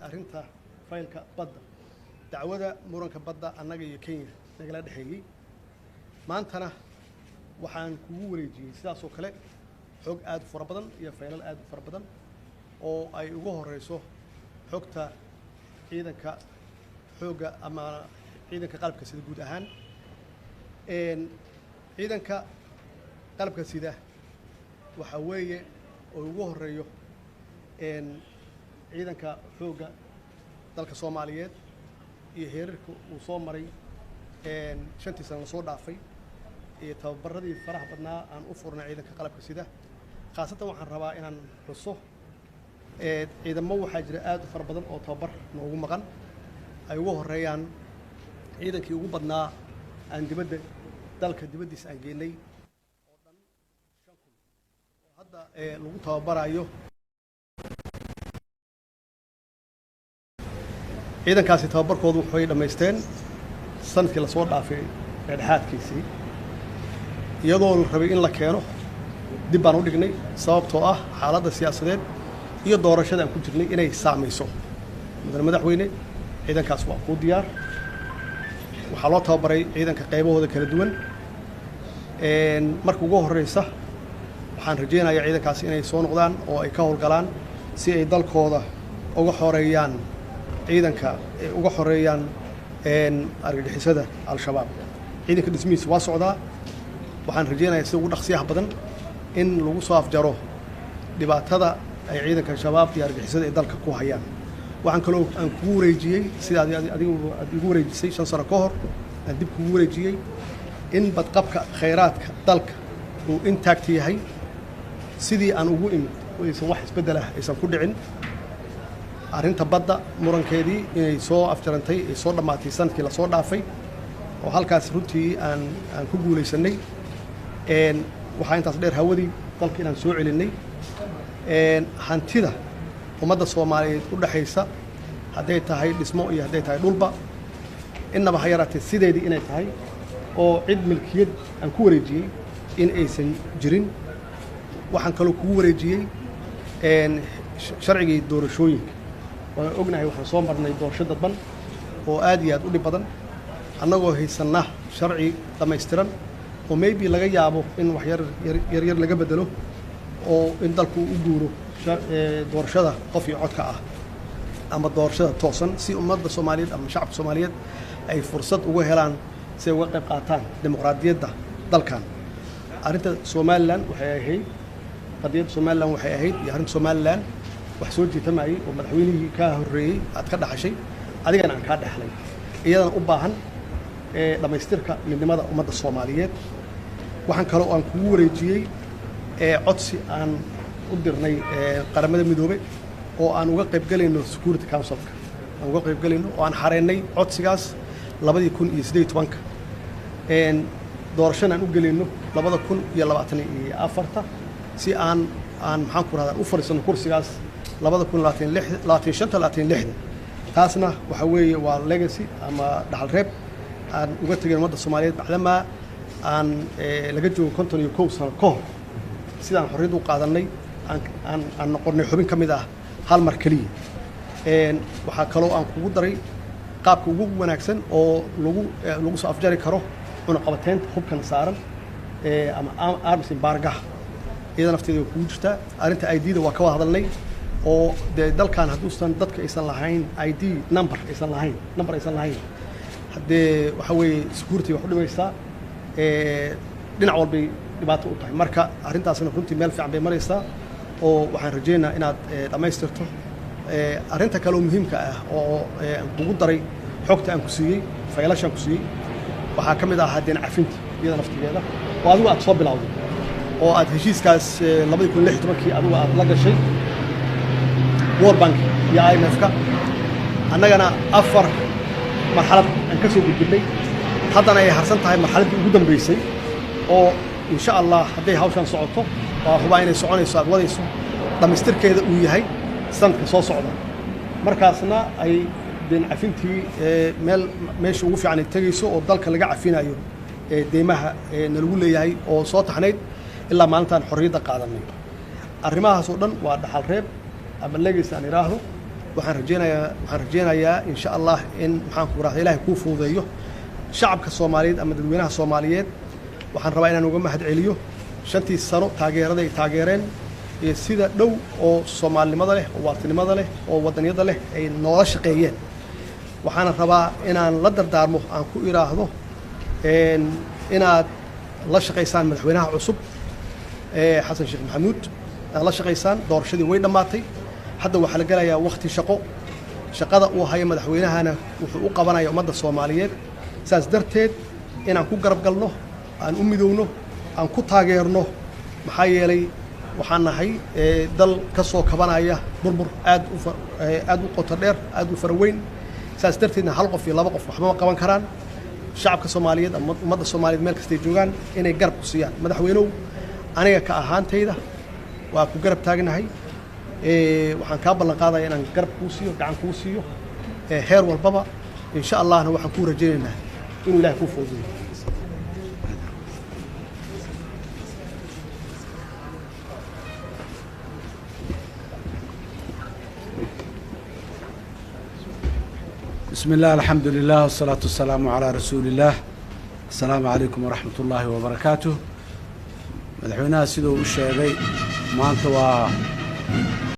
arrinta faylka badda dacwada muranka badda annaga iyo Kenya nagala dhaxeeyay maantana waxaan kugu wareejiyay sidaas oo kale xog aad fara badan iyo faylal aad fara badan oo ay ugu horeyso xogta ciidanka xooga ama ciidanka qalabka sida guud ahaan ciidanka qalabka sida waxa weeye oo ugu horeeyo ciidanka xooga dalka Soomaaliyeed iyo heerarka uu soo maray shantii sano soo dhaafay iyo tababaradii faraha badnaa aan u furnay ciidanka qalabka sida khaasatan waxaan rabaa inaan xuso ciidamo waxaa jira aad u fara badan oo tababar noogu maqan ay ugu horeeyaan ciidankii ugu badnaa aan dibadda dalka dibaddiisa aan geynay oo dhan 5,000 oo hadda lagu tababarayo ciidankaasi tababarkoodu waxay dhameysteen sanadkii la soo dhaafay dhexaadkiisii iyadoo la rabay in la keeno dib baan u dhignay sababtoo ah xaaladda siyaasadeed iyo doorashada aan ku jirnay inay saamayso madaxweyne ciidankaas waa ku diyaar waxaa loo tababaray ciidanka qaybahooda kala duwan marka ugu horeysa waxaan rajeynayaa ciidankaas inay soo noqdaan oo ay ka howlgalaan si ay dalkooda uga xoreeyaan ciidanka uga xoreeyaan argagixisada al-shabaab ciidanka dhismihiisa waa socdaa waxaan rajeynayaa si ugu dhaqsiyaha badan in lagu soo afjaro dhibaatada ay ciidanka shabaab iyo argagixisada ay dalka ku hayaan waxaan kaloo aan kugu wareejiyey sida adigu igu wareejisay 5 sano ka hor aan dib kugu wareejiyey in badqabka khayraadka dalka uu intact yahay sidii aan ugu imid aysan wax isbedel ah aysan ku dhicin arrinta badda murankeedii inay soo afjarantay ay soo dhamaatay sanadkii la soo dhaafay oo halkaas runtii aan ku guuleysanay waxaa intaas dheer hawadii dalka inaan soo celinay hantida ummadda Soomaaliyeed u dhaxaysa haday tahay dhismo iyo haday tahay dhulba inaba ha yaraatee sideedii inay tahay oo cid milkiyad aan ku wareejiyay in aysan jirin waxaan kaloo kugu wareejiyay sharcigii doorashooyinka waan ognahay waxaan soo marnay doorasho dadban oo aad iyo aad u dhib badan annagoo haysana sharci dhammaystiran oo maybe laga yaabo in wax yar laga bedelo oo in dalku u guuro doorashada qof iyo codka ah ama doorashada toosan si ummadda Soomaaliyeed ama shacabka Soomaaliyeed ay fursad ugu helaan si ay uga qayb qaataan dimuqraadiyadda dalkan arrinta Somaliland waxay ahayd qadiyadda Somaliland waxay ahayd iyo arrinta Somaliland wax soo jiitamayay oo madaxweynihii ka horeeyay aad ka dhaxashay adigana aan ka dhaxlay iyadana u baahan dhamaystirka midnimada ummadda Soomaaliyeed waxaan kaloo aan kugu wareejiyay codsi aan u dirnay qaramada midoobay oo aan uga qayb galayno Security Council aan uga qayb galayno oo aan xareynay codsigaas 2012 doorashada aan u galayno 2024 si aan maxaan ku raadaan u fariisano kursigaas 2025 taasna waxa weeye waa legacy ama dhaxal reeb aan uga tagay ummadda Soomaaliyeed macdama aan laga joogo 51 sano ka hor sidaan xorriyad u qaadanay aan noqonay xubin ka mid ah hal mar kaliya waxaa kaloo aan kugu daray qaabka ugu wanaagsan oo lagu soo afjari karo cunaqabateynta hubkan saaran ama arms embargo iyada nafteeda ku jirta arrinta ID-da waa ka wada hadalnay oo dalkan hadduusan dadka aysan lahayn ID number aysan lahayn haddee waxa weeye security wax u dhimaysaa dhinac walbay dhibaato u tahay marka arrintaasna runtii meel fiican bay maraysaa oo waxaan rajeynayaa inaad dhammaystirto arrinta kale oo muhiimka ah oo aan kugu daray xogta aan ku siiyey faylashaan ku siiyey waxaa ka mid ah haddeen cafinta iyada naftigeeda oo adigu aad soo bilowday oo aad heshiiskaas 2016 adigu aad la gashay World Bank iyo IMF-ka annagana 4 marxalad aan ka soo gudbinay haddana ay harsan tahay marxaladii ugu dambeysay oo insha Allah hadday hawshan socoto waa hubaa inay soconayso aad wadayso dhamaystirkeeda uu yahay sanadka soo socda markaasna ay deen cafintii meesha ugu fiican ay tagayso oo dalka laga cafinayo deemaha nalagu leeyahay oo soo taxnayd ilaa maalintaan xorriyadda qaadanay arrimahaas oo dhan waa dhaxal reeb ama legacy aan iraahdo waxaan rajeynayaa insha Allah in maxaan ku raahday Ilaahay kuu fuudeeyo shacabka Soomaaliyeed ama dadweynaha Soomaaliyeed waxaan rabaa inaan uga mahad celiyo shantii sano taageerada ay taageereen iyo sida dhow oo Soomaalinimada leh oo waartinimada leh oo wadaniyada leh ay noola shaqeeyeen waxaan rabaa inaan la dardaarmo aan ku iraahdo inaad la shaqeysaan madaxweynaha cusub Xasan Sheekh Maxamuud aad la shaqeysaan doorashadii way dhamaatay hadda waxa la galayaa waqti shaqada uu hayo madaxweynahana wuxuu u qabanayaa ummadda Soomaaliyeed saas darteed inaan ku garab galno aan u midowno aan ku taageerno maxaa yeelay waxaan nahay dal ka soo kabanaya burbur aad u qoto dheer aad u faraweyn saas darteedna hal qof iyo laba qof waxba ma qaban karaan shacabka Soomaaliyeed ama ummadda Soomaaliyeed meel kasta ay joogaan inay garab ku siiyaan madaxweynuhu aniga ka ahaantayda waa ku garab taagnahay waxaan ka ballan qaadayaa inaan garab ku siiyo gacan ku siiyo heer walbaba insha Allahna waxaan ku rajaynaynaa inuu Ilaahay ku fuudeeyo بسم الله الحمد لله والصلاة والسلام على رسول الله السلام عليكم ورحمة الله وبركاته مدحونا سيدو الشيخي ما أنت